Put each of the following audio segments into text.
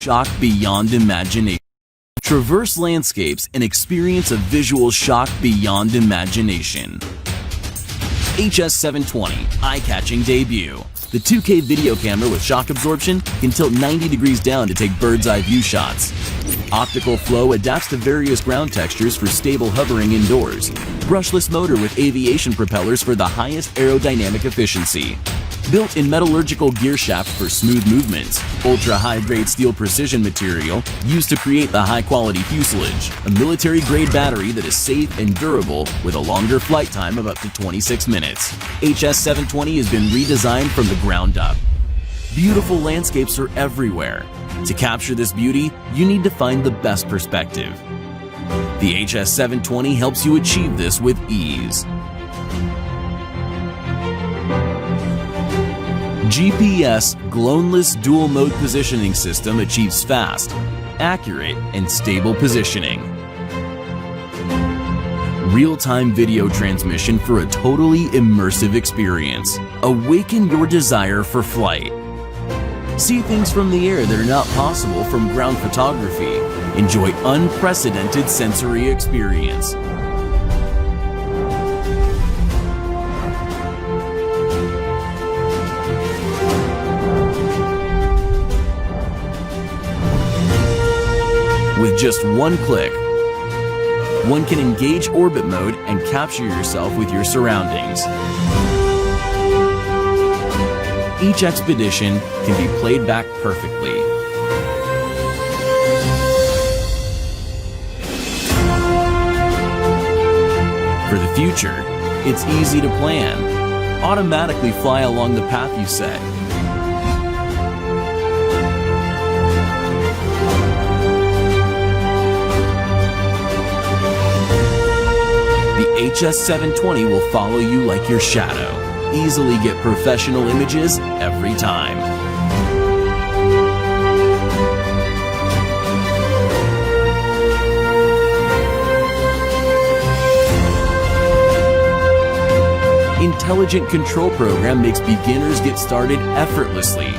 shock beyond imagination. Traverse landscapes and experience a visual shock beyond imagination. HS720 eye-catching debut. The 2K video camera with shock absorption can tilt 90 degrees down to take bird's eye view shots. Optical flow adapts to various ground textures for stable hovering indoors. Brushless motor with aviation propellers for the highest aerodynamic efficiency. Built-in metallurgical gear shaft for smooth movements. Ultra-high-grade steel precision material used to create the high-quality fuselage. A military-grade battery that is safe and durable with a longer flight time of up to 26 minutes. HS720 has been redesigned from the ground up. Beautiful landscapes are everywhere. To capture this beauty, you need to find the best perspective. The HS720 helps you achieve this with ease. GPS Gloneless Dual Mode Positioning System achieves fast, accurate, and stable positioning. Real-time video transmission for a totally immersive experience. Awaken your desire for flight. See things from the air that are not possible from ground photography. Enjoy unprecedented sensory experience. With just one click, one can engage orbit mode and capture yourself with your surroundings. Each expedition can be played back perfectly. For the future, it's easy to plan. Automatically fly along the path you set. The HS720 will follow you like your shadow. Easily get professional images every time. Intelligent control program makes beginners get started effortlessly.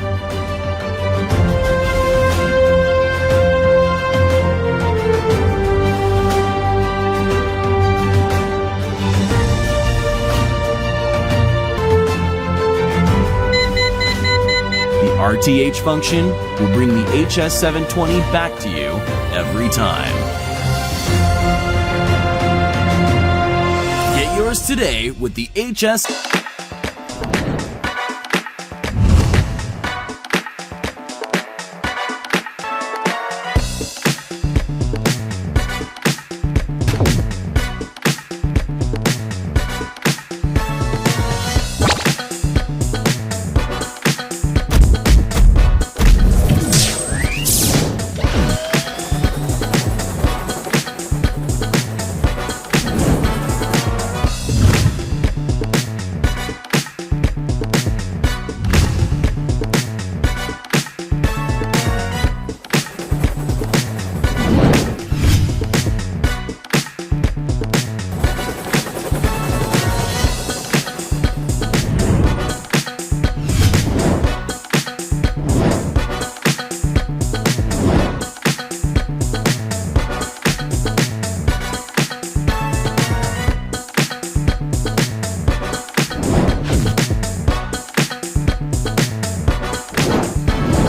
RTH function will bring the HS720 back to you every time. Get yours today with the HS...